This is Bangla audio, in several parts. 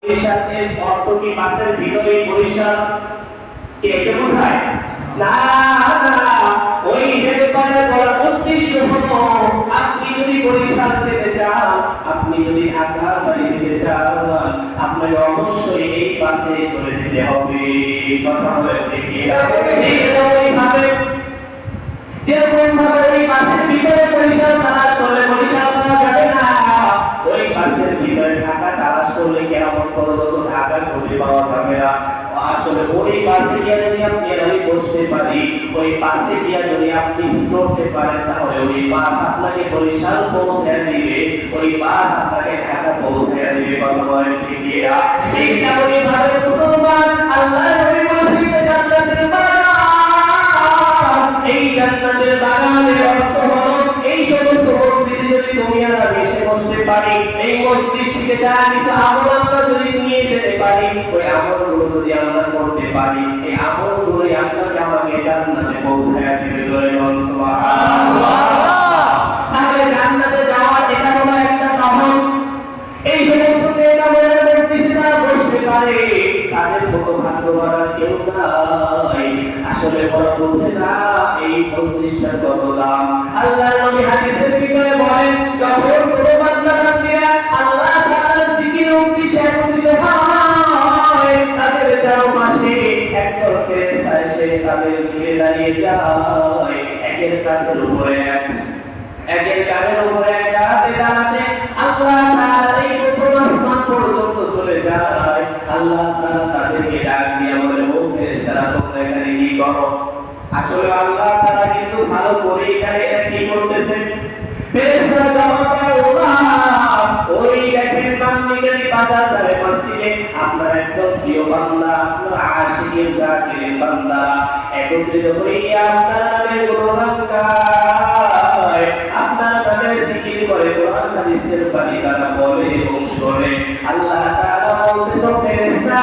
বরিশালের অর্থ কি বাসের ভিতরে বরিশাল কে কে বোঝায় না না ওই ব্যাপারে বলা উদ্দেশ্য হলো আপনি যদি বরিশাল যেতে চান, আপনি যদি ঢাকার বাড়ি যেতে চান, আপনাকে অবশ্যই এই বাসে চলে যেতে হবে। কথা বলে ঠিক এইভাবে যেরকম ভাবে ওই বাসের ভিতরে বরিশাল তালাশ করলে বরিশাল পাওয়া যাবে না, ওই বাসের ভিতরে ঢাকা তালাশ করলে কেমন পর্যন্ত ঢাকা খুঁজে পাওয়া যাবে না। আসলে ওই বাসে গিয়ে যদি আপনি আমি বসতে পারি, ওই বাসে গিয়ে যদি আপনি করতে পারেন, তাহলে ওই বাস আপনাকে বরিশাল পৌঁছে দিবে, ওই বাস আপনাকে ঢাকা পৌঁছে দিবে। কথা বলেন ঠিক কিনা? এই কারণে ভাবে মুসলমান আল্লাহ নবী বলেছেন জান্নাতের বাগান, এই জান্নাতের বাগানের অর্থ হলো এই সমস্ত মসজিদে যদি তুমি আর আমি এসে বসতে পারি, এই মসজিদ থেকে যা কিছু আমল আমরা যদি নিয়ে যেতে পারি, ওই আমলগুলো যদি আমরা করতে পারি, এই আমলগুলো আপনাকে আমাকে জান্নাতে পৌঁছায় দিবে। সুবহানাল্লাহ। তাহলে জান্নাতে যাওয়া এটা হলো একটা কারণ। এই সমস্ত নেতাদের মসজিদে যারা বসতে পারে তাদের মতো ভাগ্যবান আর কেউ নাই। আসলে বড় বুঝে না এই মসজিদটা কত দাম। আল্লাহর নবী হাদিসের ভিতরে বলেন, যখন কোনো বান্দা বান্দীরা আল্লাহ তাআলার জিকিরে উদ্দেশ্যে একত্রিত হয়, তাদের চারপাশে একদল ফেরেশতা এসে তাদের ঘিরে দাঁড়িয়ে যায়, একের কাঁধের উপরে একের কাঁধের উপরে এক দাঁড়াতে আল্লাহ তাআলা এই প্রথম আসমান পর্যন্ত চলে যায়। আল্লাহ তাআলা তাদেরকে ডাক দিয়ে বলে, ও ফেরেশতারা তোমরা এখানে কি করো? আসলে আল্লাহ তাআলা কিন্তু ভালো করে এখানে এটা কি করতেছেন। ফেরেশতারা জবাব দেয়, ওই দেখেন বান্দিগণী বাজার যাবে মসজিদে, আপনার একদম প্রিয় বান্দা, আপনার আশিকের জাকিরের বান্দা একত্রিত হইয়া আপনার নামে গুণগান গায়, আপনার নামে জিকির করে, কোরআন হাদিসের বাণী তারা বলে এবং শোনে। আল্লাহ তাআলা বলতেছেন, ফেরেশতা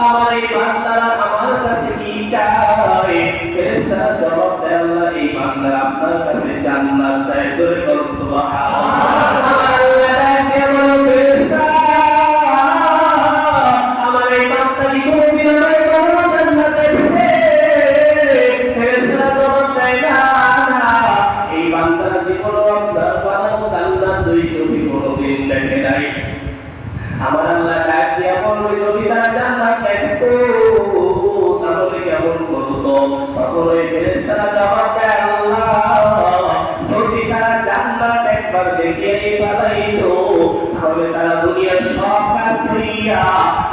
আমার এই বান্দারা আমার কাছে কি চায়? ফেরেশতারা জবাব দেয়, আল্লাহ এই বান্দারা আপনার কাছে জান্নাত চায়। জোরে বলুন সুবহানাল্লাহ। আল্লাহ কে বলো, ফেরেশতা আমার এই বান্দা কি কোনদিন আমায় কোনো জান্নাত দিয়েছে? ফেরেশতারা জবাব দেয়, না না, এই বান্দারা জীবনে আপনার বানানো জান্নাত দুই চোখে কোনদিন দেখে নাই। আমার আল্লাহ ডাক দিয়া বলবে, যদি তারা জান্নাত দেখতো তাহলে কেমন করতো? তখন ওই ফেরেশতারা জবাব দেয়, আল্লাহ যদি তারা জান্নাত একবার দেখিয়ে পালাইতো তাহলে তারা দুনিয়ার সব কাজ করিয়া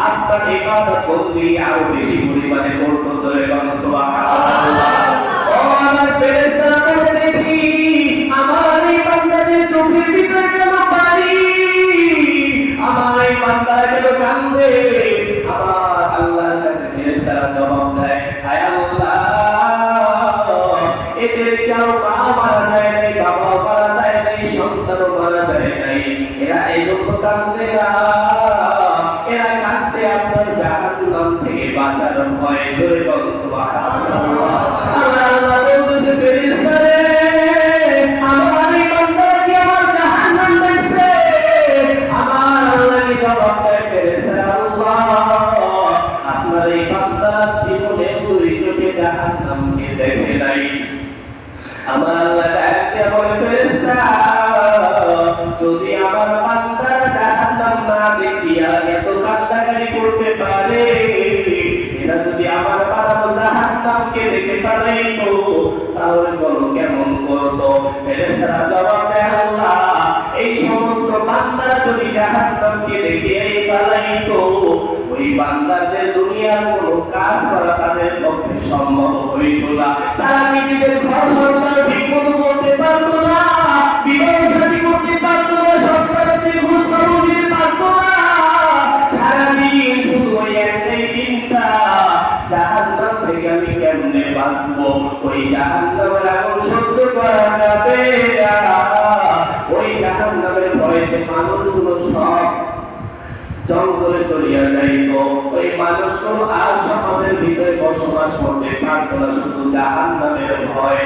আপনার ইবাদত বন্দি আরো বেশি পরিমাণে করতো। সুবহানাল্লাহ। ও আমার ফেরেশতারা বলে, দেখি আমার এই বান্দাদের চোখের ভিতরে কেন পানি, আমার এই বান্দারা কেন কান্দে? আমার আল্লাহর কাছে ফেরেশতারা জবাব দেয়, হায় আল্লাহ এদের কেউ মা মারা যায় নাই, বাবা মারা যায় নাই, সন্তানও মারা যায় নাই, এরা এই জন্য কান্দে না, এরা কান্দে আপনার জাহান্নাম থেকে বাঁচার ভয়। জোরে বল সুবহানাল্লাহ। আল্লাহ বলতেছে, ফেরেশতারে আমার এই বান্দারা কি আমার জাহান্নাম দেখছে? আমার আল্লাহ কি জবাব দেয়, ফেরেশতারা আল্লাহ আপনার এই বান্দা জীবনে দুই চোখে জাহান্নামকে দেখে নাই। আমার আল্লাহ ডাকতে বলে, ফেরেশতা যদি আমার বান্দারা জাহান্নাম না দেখিয়া এত কান্নাকাটি করতে পারে, এরা যদি আমার বানানো জাহান্নামকে দেখে পালাইতো তাহলে বলো কেমন করতো? ফেরেশতারা জবাব দেয়, আল্লাহ এই সমস্ত বান্দারা যদি জাহান্নামকে দেখে পালাইতো ওই বান্দাদের দুনিয়ার কোনো কাজ করা তাদের পক্ষে সম্ভব হইতো না। তারা নিজেদের ঘর সংসার ঠিকমতো করতে পারতো না, বিবাহ শাদী করতে পারতো না, সন্তানদের খোঁজখবর নিতে পারতো না। সারাদিন শুধু ওই একটাই চিন্তা, জাহান্নাম থেকে আমি কেমনে বাঁচবো? ওই জাহান্নামের আগুন সহ্য করা যাবে না। ওই জাহান্নামের ভয়েতে মানুষগুলো সব জঙ্গলে চলিয়া যাইত, ওই মানুষগুলো আর সমাজের ভিতরে বসবাস করতে পারতো না, শুধু জাহান্নামের ভয়।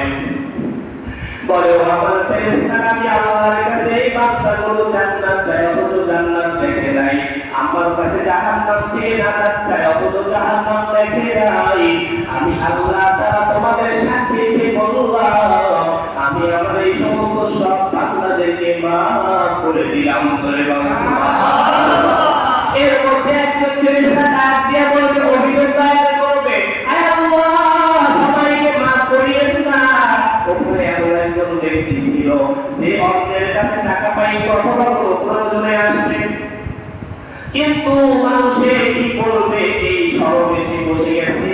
বলে, আমার ফেরেশতারা আমি আল্লাহর কাছে এই বান্দাগুলো জান্নাত চাই, অথচ জান্নাত দেখে না, নাই, আমার কাছে জাহান্নাম থেকে নাজাত চাই, অথচ জাহান্নাম দেখে নাই। আমি আল্লাহ তাআলা তোমাদের সাক্ষীতে বললাম, আমি আমার এই সমস্ত সব বান্দাদেরকে মাফ করে দিলাম। সুবহানাল্লাহ। এর মধ্যে একজন ফেরেশতা ডাক দিয়ে বলবে, অভিযোগ দায়ের করবে, আয় আল্লাহ সবাইকে মাফ করিয়ে না। ওখানে এমন একজন ব্যক্তি ছিল যে অন্যের কাছে টাকা পাইতো অথবা কোনো প্রয়োজনে আসবে, কিন্তু মানুষে কি করবে, এই সমাবেশে বসে গেছে,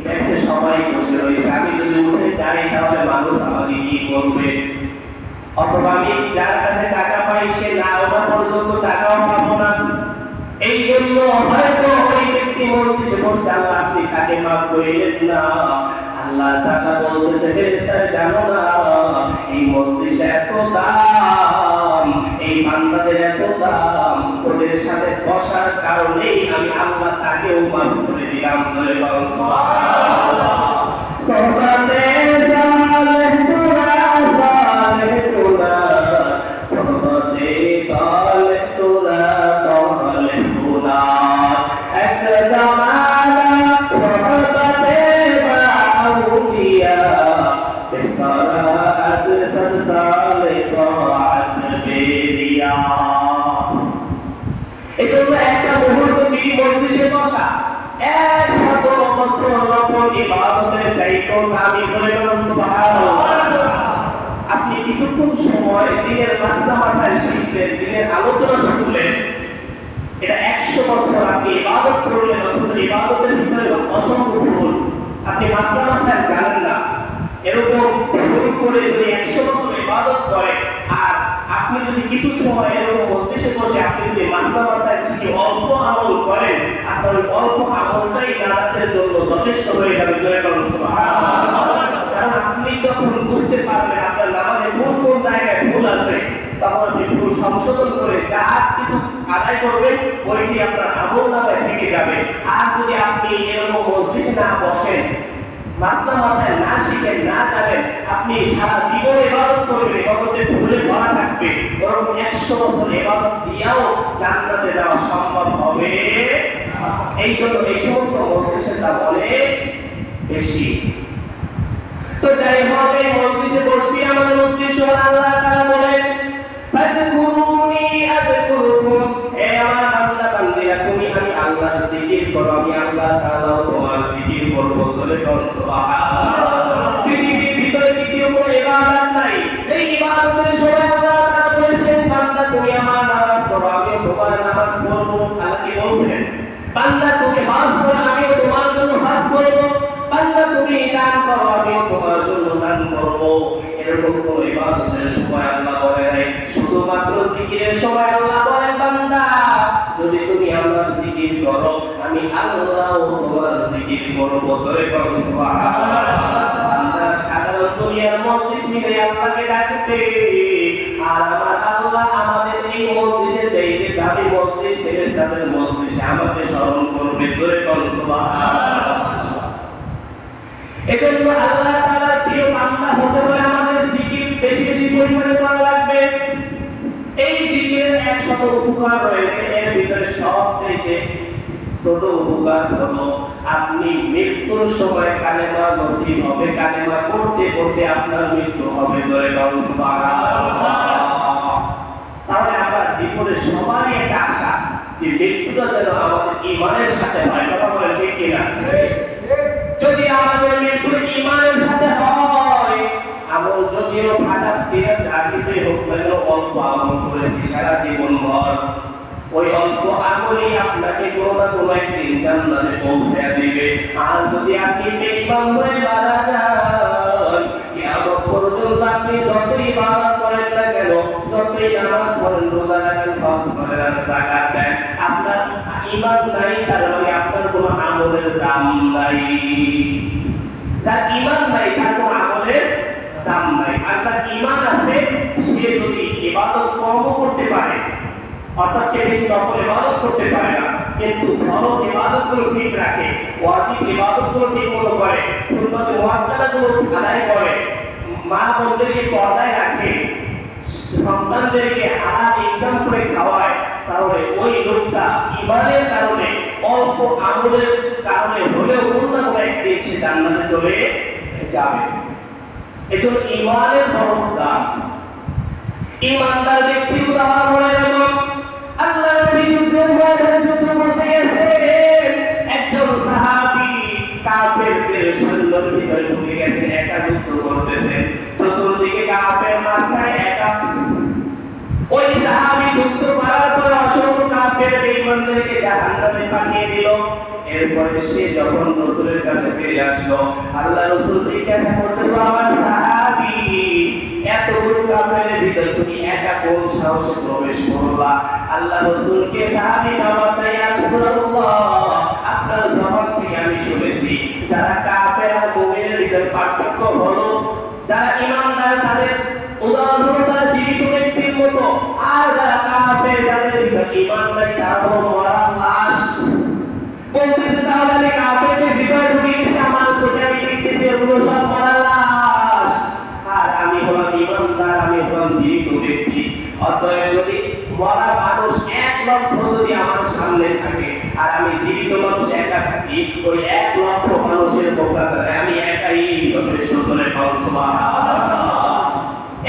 দেখছে সবাই বসে রয়েছে, আমি যদি উঠে যাই তাহলে মানুষ আমাকে কি করবে, অথবা আমি যার কাছে টাকা পাই সে না ওঠা পর্যন্ত টাকাও পাবো না। এই জন্য হয়তো ওই ব্যক্তি মজলিসে বসে, আল্লাহ আপনি তাকে মাফ করিলেন না। আল্লাহ তাআলা বলতেছে, ফেরেশতারা জানো না এই মজলিসে এত দাম, এই বান্দাদের এত দাম, ওদের সাথে বসার কারণেই আমি আল্লাহ তাকেও মাফ করে দিলাম। সুবহানাল্লাহ। সহবাতে সালেহ তোরা সালেহ তোরা, সহবাতে সালেহ তোরা সালেহ তোরা, এক জামানা সহবাতে বাউলিয়া, বেহতারা আজ সরসালে তাআত বেরিয়া। এজন্য একটা মুহূর্ত তিনি মজলিসে বসা 100 বছর নফল ইবাদতের চাইতো দামি। সুবহানাল্লাহ। আপনি কিছুক্ষণ সময় দিনের মাসলা মাসাইল শিখলেন, দিনের আলোচনা শুনলেন, এটা 100 বছর আপনি ইবাদত করলেন, অথচ ইবাদতের ভিতরে অসংখ্য ভুল, আপনি মাসলা মাসাইল জানেন না। এরকম ভুল করে যদি 100 বছর ইবাদত করেন, আর আপনি যদি কিছু সময় এরকম মজলিসে বসে আপনি যদি মাসলা মাসাইল শিখে অল্প আমল করেন, আপনার অল্প আমলটাই নাজাতের জন্য যথেষ্ট হয়ে যাবে। সুবহানাল্লাহ। কারণ আপনি যখন বুঝতে পারবেন আপনার নামাজে কোন কোন জায়গায় ভুল আছে, তখন আপনি ভুল সংশোধন করে যা কিছু আদায় করবেন ওইটি আপনার আমলনামায় থেকে যাবে। আর যদি আপনি এরকম মজলিসে না বসেন, মাসলা মাসাইল না শিখেন, না জানেন, আপনি সারা জীবন ইবাদত করবেন, ইবাদতে ভুলে ভরা থাকবে, বরং 100 বছর ইবাদত দিয়েও জান্নাতে যাওয়া সম্ভব হবে না। এই জন্য এই সমস্ত মজলিসের দাম অনেক বেশি। তো যাই হোক, এই মজলিসে বসছি, আমাদের উদ্দেশ্য আল্লাহ তাআলা বলেন, ফাযকুরুনি আযকুরুকুম, হে আমার বান্দা বান্দীরা তুমি আমি আল্লাহর জিকির করো, আমি আল্লাহ তাআলাও তোমার জিকির করব। সুবহানাল্লাহ। পৃথিবীর ভিতরে দ্বিতীয় কোনো ইবাদত নাই, যে ইবাদতের সময় আল্লাহ তাআলা বলেছেন, বান্দা তুমি আমার নামাজ পড়ো, আমিও তোমার নামাজ পড়ব। আল্লাহ কি বলেছেন? বান্দা তুমি হজ করো, আমিও তোমার জন্য হজ করব। বান্দা তুমি দান করো, আমিও তোমার জন্য দান করব। এরকম কোন ইবাদতের সময় আল্লাহ বলে নাই, শুধুমাত্র জিকিরের সময় আল্লাহ বলেন, বান্দা যদি তুমি আমার জিকির করো, আমি আল্লাহও তোমার জিকির করব। সুবহানাল্লাহ। বান্দা সাধারণ দুনিয়ার মজলিস মিলে আল্লাহকে ডাকবে, আর আমার আল্লাহ আমাদের এই মজলিসে চাইতে দামি মজলিস, ফেরেশতাদের মজলিসে আমাকে স্মরণ করবে। সুবহানাল্লাহ। এজন্য আল্লাহ তাআলার প্রিয় বান্দা হতে হলে আমাদের জিকির বেশি বেশি পরিমাণে করা লাগবে। এই জিকিরের 100 উপকার রয়েছে, এর ভিতরে সবচেয়ে ছোট উপকার হলো আপনি মৃত্যুর সময় কালেমা নসিব হবে, কালেমা পড়তে পড়তে আপনার মৃত্যু হবে। সুবহানাল্লাহ। তাহলে আমার জীবনের সবারই একটা আশা যে মৃত্যুটা যেন আমাদের ঈমানের সাথে হয়। কথা বলেন ঠিক কিনা? যদি আমাদের মৃত্যু ঈমানের সাথে হয়, আমল যদিও খারাপ ছিল, যা কিছুই হোক না কেন, অল্প আমল করেছি সারা জীবন ভর, ওই অল্প আমলই আপনাকে কোনো না কোনো একদিন জান্নাতে পৌঁছে দিবে। আর যদি আপনি বেঈমান হয়ে মারা যান, কিয়ামত পর্যন্ত আপনি যতই ইবাদত করেন না কেন, যতই নামাজ পড়েন, রোজা রাখেন, হজ করেন আর যাকাত দেন, আপনার ঈমান নাই, তার মানে আপনার কোনো আমলের দাম নাই। যার ঈমান নাই তার কোনো আমলের দাম নাই। আর যার ঈমান আছে সে যদি ইবাদত কম করতে পারে, অর্থাৎ সে বেশি নফল ইবাদত করতে পারে না, কিন্তু ফরজ ইবাদতগুলো ঠিক রাখে, ওয়াজিব ইবাদতগুলো ঠিক মতো করে, সুন্নাত মুআক্কাদাগুলো আদায় করে, মা বোনদেরকে পর্দায় রাখে, সন্তানদেরকে হালাল ইনকাম করে খাওয়ায়, তাহলে ওই লোকটা ঈমানের কারণে, অল্প আমলের কারণে হলেও কোনো না কোনো একদিন সে জান্নাতে চলে যাবে। এজন্য ঈমানের বড় দাম। ঈমানদার ব্যক্তির উদাহরণ হলো যেমন আল্লাহর নবী যুদ্ধের ময়দানে যুদ্ধ করতে গেছেন, একজন সাহাবী কাফেরদের সৈন্যের ভিতরে ঢুকে গেছেন, একা যুদ্ধ করতেছেন, চতুর্দিকে কাফের, মাঝখানে একা। ওই সাহাবী যুদ্ধ করার পরে অসংখ্য কাফের বেঈমানদেরকে জাহান্নামে পাঠিয়ে দিল। এরপরে সে যখন রাসূলের কাছে ফিরে আসলো, আল্লাহ রাসূল জিজ্ঞাসা করতেছে, আমার সাহাবী, এতগুলো কাফেরের ভিতরে তুমি একা কোন সাহসে প্রবেশ করলা? আল্লাহ রাসূলকে সাহাবী জবাব দেয়, ইয়া রাসূলুল্লাহ, আপনার জবাব থেকে আমি শুনেছি যারা কাফের আর মুমিনের ভিতরে পার্থক্য হলো, যারা ঈমানদার তাদের উদাহরণ হলো তারা জীবিত ব্যক্তির মতো, আর যারা কাফের যাদের ভিতরে ঈমান নাই তারা হলো মরা লাশ। বলতেছে তাহলে আমি কাফেরদের ভিতরে ঢুকে গেছি, আমার চোখে আমি দেখতেছি এগুলো সব মরা লাশ, আর আমি হলাম ঈমানদার, আমি হলাম জীবিত ব্যক্তি। অতএব যদি মরা মানুষ 1 লক্ষ যদি আমার সামনে থাকে আর আমি জীবিত মানুষ একা থাকি, ওই 1 লক্ষ মানুষের মোকাবেলায় আমি একাই যথেষ্ট। চলে সুবহানাল্লাহ।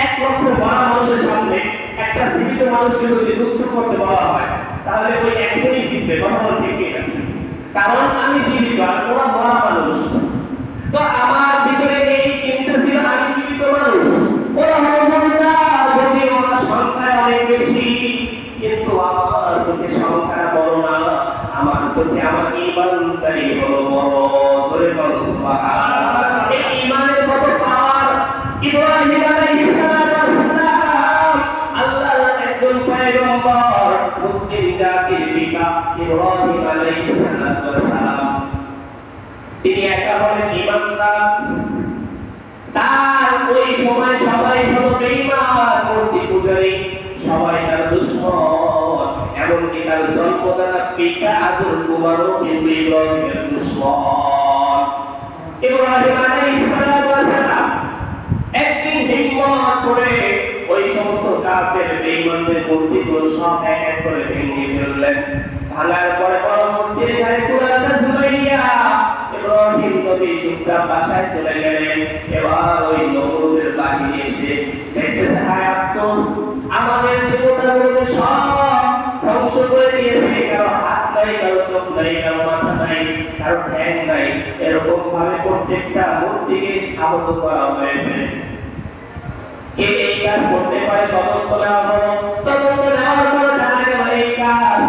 1 লক্ষ মরা মানুষের সামনে একটা জীবিত মানুষকে যদি যুদ্ধ করতে বলা হয়, তাহলে ওই একজনই জিতবে। কথা বল ঠিক কিনা? কারণ আমি জীবিত আর ওরা মরা মানুষ। তো আমার ভিতরে এই চিন্তা ছিল আমি জীবিত মানুষ, ওরা হলো যদি ওরা সংখ্যায় অনেক বেশি, কিন্তু আমার চোখে সংখ্যা বড় না, আমার চোখে আমার ঈমানটাই হলো বড়। সরে বলো সুবহানাল্লাহ। এই ঈমানের কত পাওয়ার! ইব্রাহিম আলাইহিস সালাম আল্লাহর একজন পয়গম্বর, মুসলিম জাতির পিতা ইব্রাহিম আলাইহিস সালাম, তিনি একা হলেন ঈমানদার। তার ওই সময় সবাই হলো বেঈমান, মূর্তি পূজারী, সবাই তার দুশমন। এমনকি তার জন্মদাতা পিতা আজর কুমারও কিন্তু ইব্রাহিমের দুশমন। ইব্রাহিম আলাইহিস সালাম একদিন হিম্মত করে ওই সমস্ত কাফের বেঈমানদের মূর্তিগুলো সব এক এক করে ভেঙে ফেললেন। ভাঙার পরে বড় মূর্তির গায়ে কুড়ালটা ঝুলাইয়া ইব্রাহিম নবী চুপচাপ বাসায় চলে গেলেন। এবার ওই নমরুদের বাহিনী এসে দেখতেছে, হায় আফসোস, আমাদের দেবতাগুলো সব ধ্বংস করে দিয়েছে। কারো হাত নাই, কারো চোখ নাই, কারো মাথা নাই, কারো ঠ্যাং নাই, এরকম ভাবে প্রত্যেকটা মূর্তিকে আহত করা হয়েছে। কে এই কাজ করতে পারে? তদন্ত নেওয়া হলো। তদন্ত নেওয়ার পর জানা গেল এই কাজ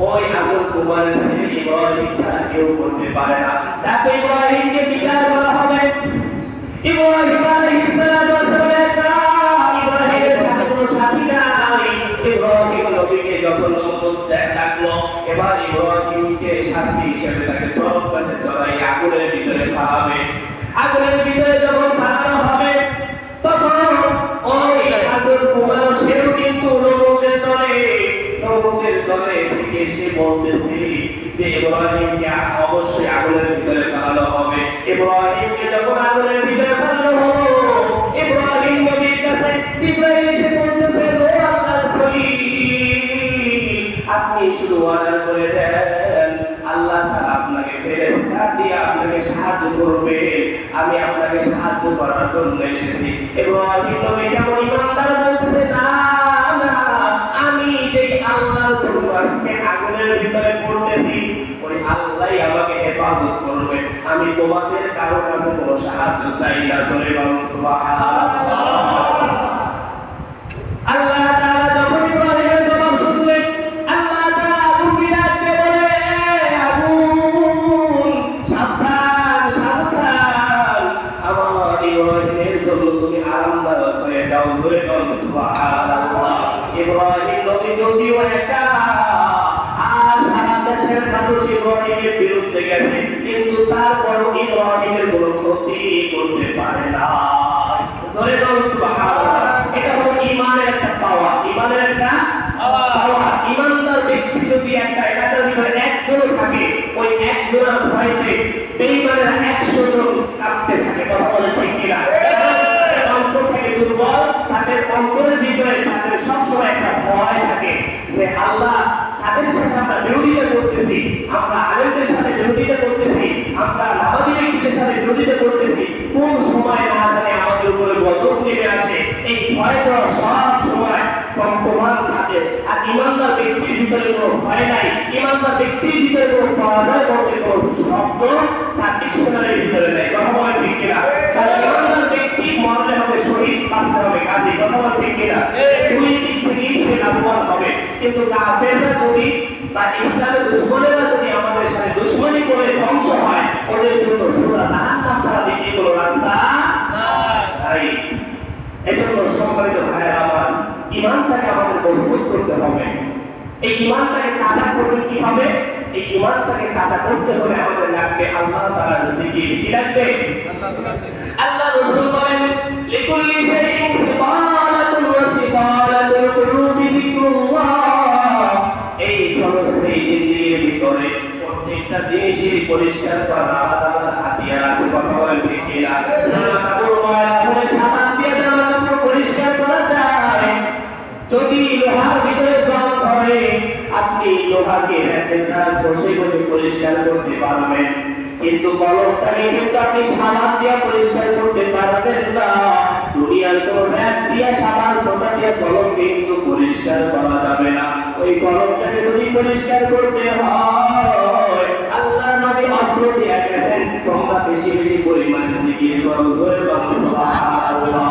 ওই আজর কুমারের ছেলে ইব্রাহিম ছাড়া কেউ করতে পারে না। তাকে ইব্রাহিমকে বিচার করা হবে। ইব্রাহিম আলাইহিস সালাম ইব্রাহিমের সাথে কোনো সাথী নাই। ইব্রাহিম নবীকে যখন ডাকলো, এবার ইব্রাহিমকে শাস্তি হিসেবে তাকে চরম কাছে চড়াই আগুনের ভিতরে ফালাবে। আগুনের ভিতরে যখন ফালানো হবে, তখন ওই আজর কুমার সেও কিন্তু নমরুদের দলে থেকে সে বলতেছে যে ইব্রাহিমকে অবশ্যই আগুনের ভিতরে ফেলানো হবে। ইব্রাহিমকে যখন আগুনের ভিতরে ফেলানো হলো, ইব্রাহিম নবীর কাছে জিবরাইল এসে বলতেছে, ও আল্লাহর খলিল, আপনি শুধু অর্ডার করে দেন, আল্লাহ তাআলা আপনাকে ফেরেশতা দিয়ে আপনাকে সাহায্য করবে, আমি আপনাকে সাহায্য করার জন্য এসেছি। ইব্রাহিম নবী কেমন ঈমানদার বলতেছে, না না, আমি যে আল্লাহর জন্য আজকে আগুনের ভিতরে পড়তেছি, ওই আল্লাহই আমাকে হেফাজত করবে, আমি তোমাদের কারো কাছে কোনো সাহায্য চাই না। সুবহানাল্লাহ। আল্লাহ তাআলা যখন ইব্রাহিমের জবাব শুনলেন, আল্লাহ তাআলা আগুনকে ডাকতে বলে, আগুন সাবধান সাবধান, আমার ইব্রাহিমের জন্য তুমি আরামদায়ক হয়ে যাও। জোরে বল সুবহানাল্লাহ। ইব্রাহিম নবী যদিও একা আর সারা দেশের মানুষ ইব্রাহিমের বিরুদ্ধে গেছে, কিন্তু তারপরও ইব্রাহিমের কোনো ক্ষতি করতে পারে না। জোরে বল সুবহানাল্লাহ। এটা হলো ঈমানের একটা পাওয়া, ঈমানের একটা পাওয়া। ঈমানদার ব্যক্তি যদি একটা এলাকার ভিতরে একজন থাকে, ওই একজনের ভয়তে বেঈমানেরা 100 জন কাঁপতে থাকে। কথা বলে ঠিক কিনা? অন্তর থেকে দুর্বল, তাদের অন্তরের ভিতরে তাদের সবসময় একটা ভয় থাকে যে আল্লাহ বিরোধিতা করতেছি, আমরা আলেমদের সাথে বিরোধিতা করতেছি, আমরা নামাজি ব্যক্তিদের সাথে বিরোধিতা করতেছি, কোন সময় না জানে আমাদের উপরে গজব নেমে আসে। এই ভয়টা সব সময় বর্তমান থাকে। আর ইমানদার ব্যক্তির ভিতরে কোনো ভয় নাই, ইমানদার ব্যক্তির ভিতরে কোনো পরাজয় করতে কোনো শব্দ তার ডিকশনারির ভিতরে নেই। কথা বলে ঠিক কিনা? তাহলে ইমানদার ব্যক্তি মরলে হবে শহীদ, বাঁচতে হবে কাজী। কথা বলে ঠিক কিনা? দুই দিক থেকেই সে লাভবান হবে। কিন্তু কাফেররা যদি বা ইসলামের দুশমনেরা যদি আমাদের সাথে দুশমনী করে ধ্বংস হয়, ওদের জন্য সোজা জাহান্নাম ছাড়া দ্বিতীয় কোনো রাস্তা নাই। এজন্য সম্মানিত ভাইয়েরা আমার, ঈমানটাকে আমাদের মজবুত করতে হবে। এই ঈমানটাকে তাজা করতে কি হবে? এই ঈমানটাকে তাজা করতে হলে আমাদের লাগবে আল্লাহ তাআলার জিকির। কি লাগবে? আল্লাহ রাসূল বলেন, লিকুল্লি শাইইন সিফাতুন ওয়া সিফাতুল কুলুবি যিকরুল্লাহ। এই ক্ষণস্থায়ী জিন্দেগির ভিতরে প্রত্যেকটা জিনিসের পরিষ্কার করার আলাদা আলাদা হাতিয়ার আছে। কথা বলেন ঠিক কিনা? জামা কাপড় ময়লা হলে সাবান দিয়ে জামা কাপড় পরিষ্কার করা যায়। যদি লোহার ভিতরে জং ধরে, আপনি লোহাকে একটা বসে বসে পরিষ্কার করতে পারবেন, কিন্তু কলমটাকে কিন্তু আপনি সাবান দিয়ে পরিষ্কার করতে পারবেন না। দুনিয়ার কোন র‍্যাক দিয়ে সাবান সোটা দিয়ে কলম কিন্তু পরিষ্কার করা যাবে না। ওই কলমটাকে যদি পরিষ্কার করতে হয়, আল্লাহর নবী অস্ত্র দিয়ে গেছেন, তোমরা বেশি বেশি পরিমাণে জিকির করো, জোরে বলো সুবহানাল্লাহ।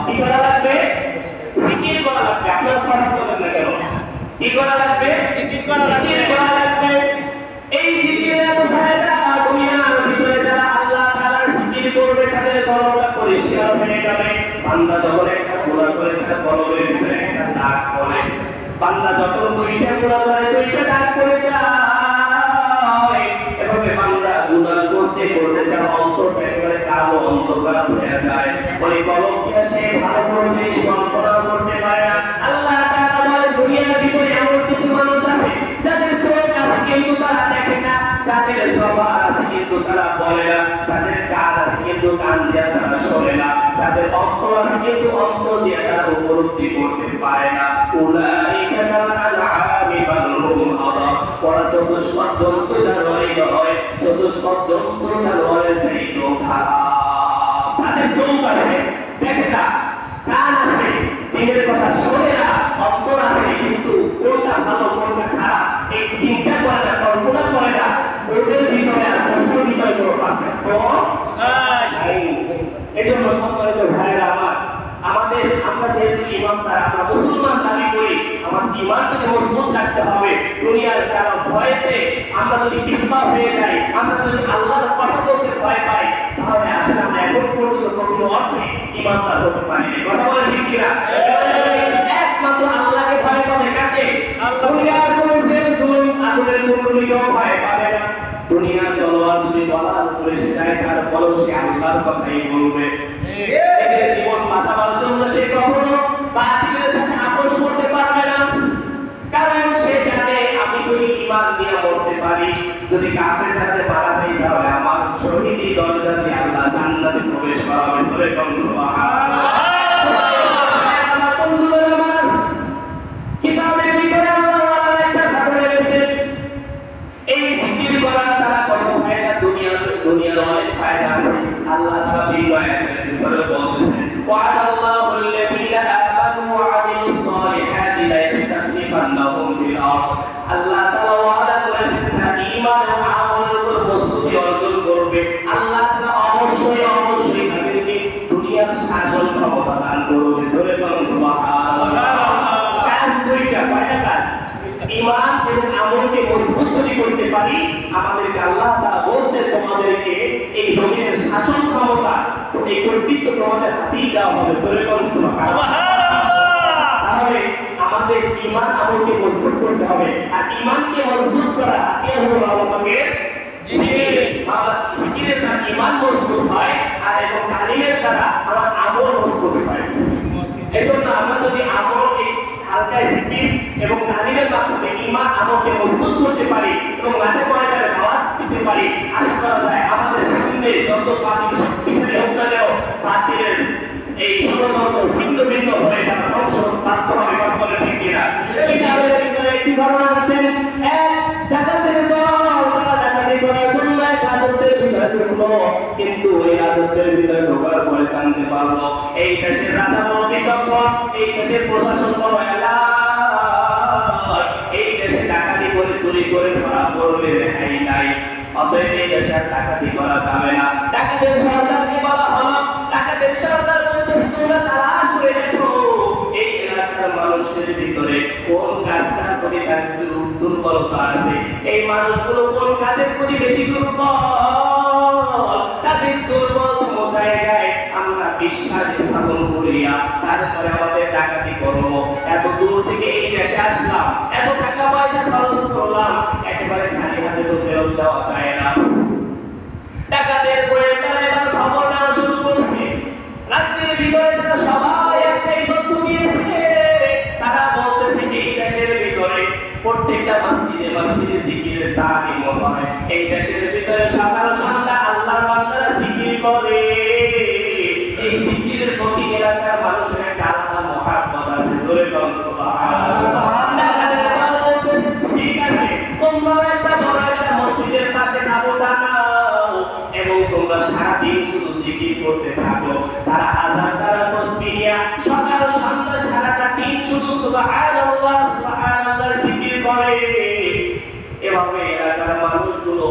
কি করা লাগবে? জিকির করা লাগবে। আপনারা কথা বলেন না কেন? কি করা লাগবে? জিকির করা লাগবে। এই জিকিরের এত ফায়দা, দুনিয়ার ভিতরে যারা আল্লাহ তাআলার জিকির করবে তাদের কলমটা পরিষ্কার হয়ে যাবে। বান্দা যখন একটা গুনাহ করে তার কলমের ভিতরে একটা দাগ পড়ে, বান্দা যখন দুইটা গুনাহ করে দুইটা দাগ পড়ে যায়, এভাবে বান্দা গুনাহ করতে করতে তার অন্তরটা একেবারে কালো অন্ধকার হয়ে যায়। ওই কলমটা সে ভালো করে জিনিস কল্পনা করতে পারে না। আল্লাহ তাআলা বলে, দুনিয়ার ভিতরে এমন কিছু মানুষ আছে যাদের চোখ আছে কিন্তু তারা দেখে না, যাদের জবান আছে কিন্তু তারা বলে না, যাদের কান আছে কিন্তু কান দিয়ে তারা শোনে না, যাদের অন্তর আছে কিন্তু অন্তর দিয়ে তারা উপলব্ধি করতে পারে না। উলাইকা কাল আনআমি বাল হুম আযাব। ওরা চতুষ্পদ জন্তু জানোয়ারই নয়, চতুষ্পদ জন্তু জানোয়ারের চাইতেও খারাপ। যাদের চোখ আছে দেখে না, কান আছে দিনের কথা শোনে না, অন্তর আছে কিন্তু কোনটা ভালো কোনটা খারাপ এই চিন্তা করে না, কল্পনা করে না, ওদের ভিতরে আর কষ্টের ভিতরে কোনো পার্থক্য নাই। এজন্য সম্মানিত ভাইয়েরা আমার, আমরা যেহেতু ইমানদার, আমরা মুসলমান দাবি করি, আমার ইমানটাকে মজবুত রাখতে হবে। দুনিয়ার কারো ভয়েতে আমরা যদি পিছপা হয়ে যাই, আমরা যদি আল্লাহর কথা বলতে ভয় পাই, তাহলে আসলে আমরা এখন পর্যন্ত কোনো অর্থে ইমানদার হতে পারিনি। কথা বলে ঠিক কিনা? একমাত্র আল্লাহকে ভয় পাবে কাকে? দুনিয়ার কোনো জুলুম আগুনের কুণ্ডলীকেও ভয় পাবে না। দুনিয়ার তলোয়ার যদি গলার উপরে এসে যায়, তারপরেও সে আল্লাহর কথাই বলবে। এদের জীবন বাঁচাবার জন্য সে কখনো বাতিলের সাথে আপোষ করতে পারবে না, কারণ সে জানে আমি যদি ঈমান নিয়ে মরতে পারি, যদি কাফের সাথে মারা যাই, তাহলে আমার শহীদি দরজা দিয়ে আল্লাহ জান্নাতে প্রবেশ করাবে। জোরে বলুন সুবহানাল্লাহ। আমার বন্ধুরা আমার, কিতাবের ভিতরে আল্লাহ তাআলা একটা কথা বলেছেন, এই জিকির করা তারা কত ফায়দা, দুনিয়ার অনেক ফায়দা আছে। আল্লাহ তাআলা এই আয়াতের ভিতরে বলতেছেন, ওয়া'আদাল্লাহু আল্লাযীনা আমানু ওয়া আমিলুস সালিহাতি লা ইস্তাখলিফান্নাহুম ফিল আরদ। আল্লাহ তাআলা ওয়াদা করেছেন যারা ঈমান ও আমলের উপর মজবুতি অর্জন করবে, আল্লাহ তাআলা অবশ্যই তাদেরকে দুনিয়ার শাসন ক্ষমতা দান করবে। জোরে বলুন সুবহানাল্লাহ। কাজ দুইটা, কয়টা কাজ? ঈমান এবং আমলকে মজবুত যদি করতে পারি, আমাদেরকে আল্লাহ তাআলা বলছে তোমাদেরকে এই জমিনের শাসন ক্ষমতা, তো এই কর্তৃত্ব তোমাদের হাতেই দেওয়া হবে। জোরে বলুন সুবহানাল্লাহ। তাহলে আমাদের ঈমান আমলকে মজবুত করতে হবে, আর ঈমানকে মজবুত করা হাতিয়ার হলো আমাদের জিকির। আমার জিকিরের দ্বারা ঈমান মজবুত হয়, আর এবং তালিমের দ্বারা আমার আমল মজবুত হয়। এজন্য আমরা যদি আমলকে হালকা জিকির এবং তালিমের মাধ্যমে ঈমান আমলকে মজবুত করতে পারি এবং মাঝে ময়দানে দাওয়াত দিতে পারি, আশা করা যায় আমাদের সামনে যত বাতিল শক্তিশালী হোক না কেন, বাতিলের এই ষড়যন্ত্র ভিন্ন ভিন্ন হয়ে তারা ধ্বংস প্রাপ্ত হবে। কথা বলে ঠিক কিনা? এই কারণে একটি ঘটনা আছেন, এক রাজ্যের ভিতরে ঢোকার পরে জানতে পারলো এই দেশের রাজা বড় বিচক্ষণ, এই দেশের প্রশাসন বড় এলাহ, এই দেশে ডাকাতি করে চুরি করে ধরা পড়লে রেহাই নাই। অতএব এই দেশে আর ডাকাতি করা যাবে না। ডাকাতের সরকারকে বলা হলো, ডাকাতের সরকার বলতে তোমরা তালাশ করে দেখো এই এলাকার মানুষের ভিতরে কোন কাজটার প্রতি তার দুর্বলতা আছে, এই মানুষগুলো কোন কাজের প্রতি বেশি দুর্বল, তাদের দুর্বলতম জায়গায় আমরা বিশ্বাস স্থাপন করিয়া তারপরে আমাদের ডাকাতি করবো। এত দূর থেকে এই দেশে আসলাম, এত টাকা পয়সা খরচ করলাম, একেবারে খালি হাতে তো ফেরত যাওয়া যায় না। ডাকাতের গোয়েন্দারা এবার খবর নেওয়া শুরু করছে। রাজ্যের ভিতরে তারা সবাই একটাই তথ্য দিয়েছে, তারা বলতেছে এই দেশের ভিতরে প্রত্যেকটা মসজিদে মসজিদে জিকিরের তালিম হয়, এই দেশের ভিতরে সকাল সন্ধ্যা আল্লাহর বান্দারা জিকির করে, এই জিকিরের প্রতি এলাকার মানুষের একটা আলাদা মহাব্বত আছে। জোরে বলুন সুবহানাল্লাহ। ঠিক আছে, তোমরা একটা বড় একটা মসজিদের পাশে তাঁবু টানাও এবং তোমরা সারাদিন শুধু জিকির করতে থাকো। তারা আযান তারা তাসবিহ নিয়ে সকাল সন্ধ্যা সারাটা দিন শুধু সুবহানাল্লাহ সুবহানাল্লাহ জিকির করে। এভাবে এলাকার মানুষগুলো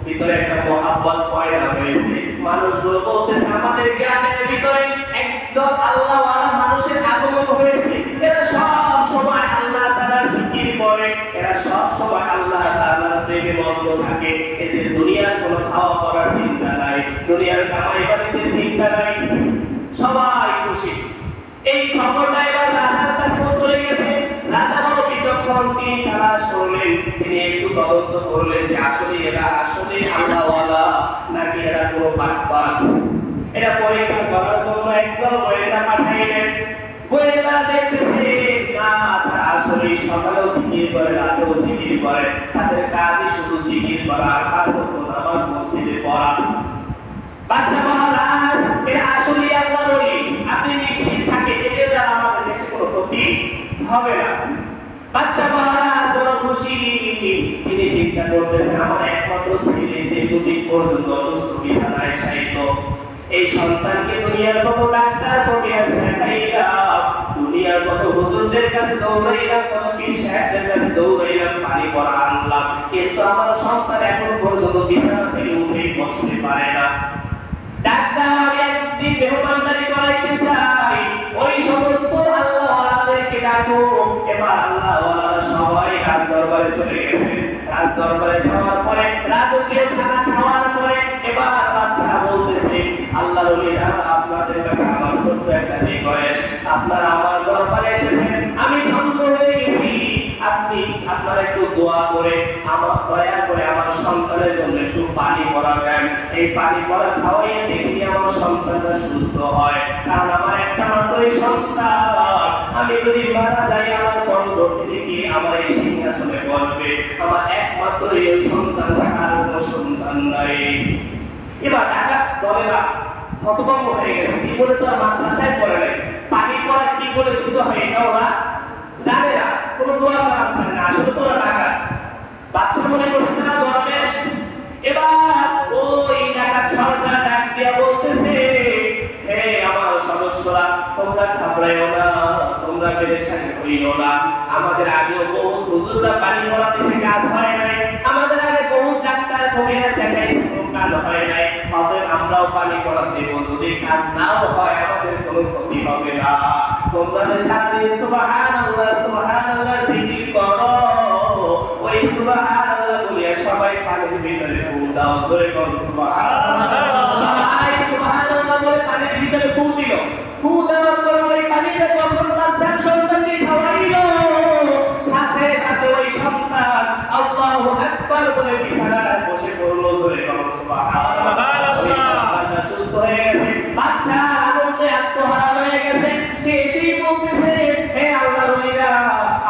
ভিতরে একটা মহাব্বত পয়দা হয়েছে। মানুষগুলো বলতেছে আমাদের গ্রামের ভিতরে একদম আল্লাহওয়ালা মানুষের আগমন হয়েছে, এরা সব সময় আল্লাহ তাআলার জিকির করে, এরা সব সময় আল্লাহ তাআলার প্রেমে মগ্ন থাকে, এদের দুনিয়ার কোনো খাওয়া পড়ার চিন্তা নাই, দুনিয়ার কামাই বাণিজ্যের চিন্তা নাই, সবাই খুশি। এই খবরটা এবার রাজার কাছে চলে গেছে। রাজা বড় বিচক্ষণ, তিনি তালাশ করলেন, তিনি একটু তদন্ত করলেন যে আসলে এরা আসলে আল্লাহওয়ালা নাকি এরা কোনো বাটপার। এটা পরীক্ষা করার জন্য একদম গোয়েন্দা পাঠাইলেন। গোয়েন্দা দেখতেছে না, তারা আসলে সকালেও জিকির করে রাতেও জিকির করে, তাদের কাজই শুধু জিকির করা আর পাঁচ ওয়াক্ত নামাজ মসজিদে পড়া। বাদশা মহারাজ এরা আসলে আল্লাহর ওলি, আপনি নিশ্চিত থাকেন এদের দ্বারা আমাদের দেশে কোনো ক্ষতি হবে না। বাদশা মহারাজ বড় খুশি, তিনি চিন্তা করতেছেন আমার একমাত্র ছেলে দীর্ঘদিন পর্যন্ত অসুস্থ বিছানায় শায়িত, এই সন্তানকে দুনিয়ার কত ডাক্তার প্রতিহাস দেখাইলাম, দুনিয়ার কত হুজুরদের কাছে দৌড়াইলাম, কত পীর সাহেবদের কাছে দৌড়াইলাম, পানি পড়া আনলাম, কিন্তু আমার সন্তান এখন পর্যন্ত বিছানা থেকে উঠেই বসতে পারে না। ডাক্তার আমি একদিন মেহমানদারি করাইতে চাই, ওই সমস্ত আল্লাহওয়ালাদেরকে ডাকো। এবার আল্লাহওয়ালারা সবাই রাজ দরবারে চলে গেছে। রাজ দরবারে যাওয়ার পরে রাজকীয় খানা খাওয়ার পরে এবার বাদশা বলতেছে আল্লাহর ওলিরা আপনাদের কাছে আমার ছোট্ট একটা রিকোয়েস্ট, আপনারা আমার দরবারে এসেছেন, আমি ধন্য হয়ে গেছি, আপনি আপনারা একটু দোয়া করে আমার দয়া করে আমার সন্তানের জন্য একটু পানি পড়া দেন, এই পানি পড়া খাওয়াইয়ে দেখি আমার সন্তানটা সুস্থ হয়, কারণ আমার একটা মাত্রই সন্তান, আমি যদি মারা যাই আমার পরবর্তীতে কি আমার এই সিংহাসনে বসবে, আমার একমাত্র এই সন্তান ছাড়া আর কোনো সন্তান নাই। এবার ডাকাত দলেরা হতভম্ব হয়ে গেছে, জীবনে তো আর মাদ্রাসায় পড়ে নাই, পানি পড়া কি করে দিতে হয় এটা ওরা জানে না, কোনো দোয়া করা জানে না, আসলে তো ওরা ডাকাত। বাদশা মনে করছে না দরবেশ। এবার ওই ডাকাত সরকার ডাক দিয়া বলতেছে হে আমার সদস্যরা, তোমরা ঘাবড়াইও না, তোমরা পেরেশানি হইও না, আমাদের আগেও বহুত হুজুররা পানি পড়াতেছে কাজ হয় নাই, আমাদের আগে বহুত ডাক্তার কবিরাজ দেখাইছে কোনো কাজ হয় নাই, অতএব আমরাও পানি পড়া দেব, যদি কাজ নাও হয় আমাদের কোনো ক্ষতি হবে না, তোমরা যে সাথে সুবহানাল্লাহ সুবহানাল্লাহ জিকির করো, ওই সুবহানাল্লাহ বলিয়া সবাই পানির ভিতরে ফু দাও। জোরে বলো সুবহানাল্লাহ। সবাই সুবহানাল্লাহ বলে পানির ভিতরে ফু দিল। ফু দেওয়ার পর ওই পানিতে যখন বাদশার সন্তানকে খাওয়াইল, সাথে সাথে ওই সন্তান আল্লাহু আকবার বলে বিছানায় বসে পড়ল। জোরে বলো সুবহানাল্লাহ। সুস্থ হয়ে গেছে, বাদশা আনন্দে আত্মহারা হয়ে গেছে, সে এসেই বলতেছে হে আল্লাহর ওলিরা,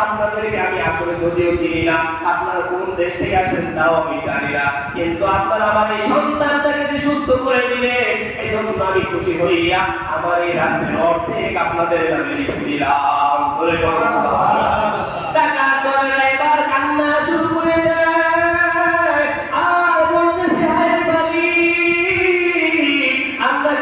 আপনাদেরকে আমি আসলে যদিও চিনি না, আপনারা কোন দেশ থেকে আসেন তাও আমি জানি না, কিন্তু আপনারা আমার এই সন্তানটাকে যে সুস্থ করে দিলে এই জন্য আমি খুশি হইয়া আমার এই রাজ্যের অর্ধেক আপনাদের নামে লিখে দিলাম। জোরে বলো সুবহানাল্লাহ। টাকা করে এবার কান্না শুরু করে দেয় আর বলতেছে হায় বাড়ি, আমরা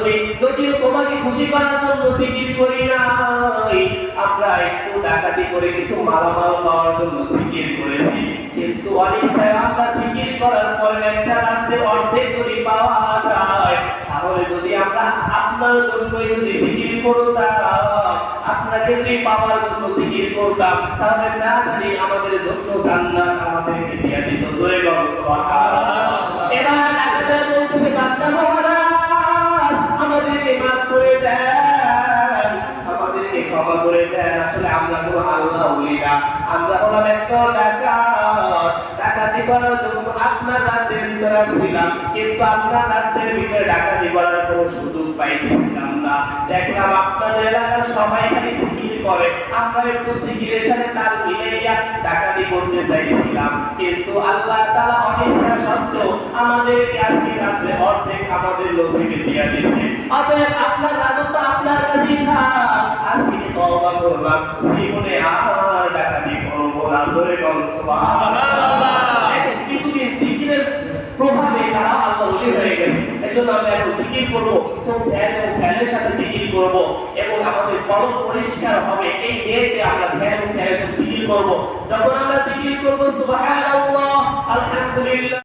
যদি যদিও তোমাকে খুশি করার জন্য জিকির করি নাই, আমরা একটু ডাকাতি করে কিছু মালামাল পাওয়ার জন্য জিকির করেছি, কিন্তু অনিচ্ছায় আমরা জিকির করার পরে একটা রাজ্যের অর্ধেক যদি পাওয়া যায়, তাহলে যদি আমরা আপনার জন্যই যদি জিকির করতাম, আপনাকে যদি পাওয়ার জন্য জিকির করতাম, তাহলে না জানি আমাদের জন্য জান্নাত আমাদেরকে দিয়ে দিত। জোরে বলো সুবহানাল্লাহ। এবার ডাকাতেরা বলতেছে, বাদশা মহারাজ আমাদেরকে মাফ করে দেন, আমাদেরকে ক্ষমা করে দেন, আসলে আমরা কোনো আল্লাহ বলি না, আমরা হলাম একটা ডাকাত, ডাকাতি করার জন্য আপনার রাজ্যের ভিতরে আসছিলাম, কিন্তু আপনার রাজ্যের ভিতরে ডাকাতি করার কোনো সুযোগ পাইতেছিলাম না, দেখলাম আপনাদের এলাকার সবাই খালি জিকির করে, আমরা একটু জিকিরের সাথে তাল মিলাইয়া ডাকাতি করতে চাইছিলাম, কিন্তু আল্লাহ তাআলা অনিচ্ছা সত্ত্বেও আমাদেরকে আজকে রাত্রে অর্ধেক আমাদের নসিবে দিয়ে দিয়েছে। অতএব আপনার রাজত্ব আপনার কাছেই থাক, আজকে তওবা করলাম, জীবনে আর ডাকাতি করব না। জোরে বলুন সুবহানাল্লাহ। কিছুদিন জিকিরের প্রভাবে তারা আল্লাহ ওলি হয়ে গেছে। এজন্য আমরা এখন জিকির করব, তো ধ্যান ও ধ্যানের সাথে জিকির করব এবং আমাদের কলব পরিষ্কার হবে। এই নিয়তে আমরা ধ্যান ও ধ্যানের সাথে জিকির করব। যখন আমরা জিকির করব সুবহানাল্লাহ, আলহামদুলিল্লাহ।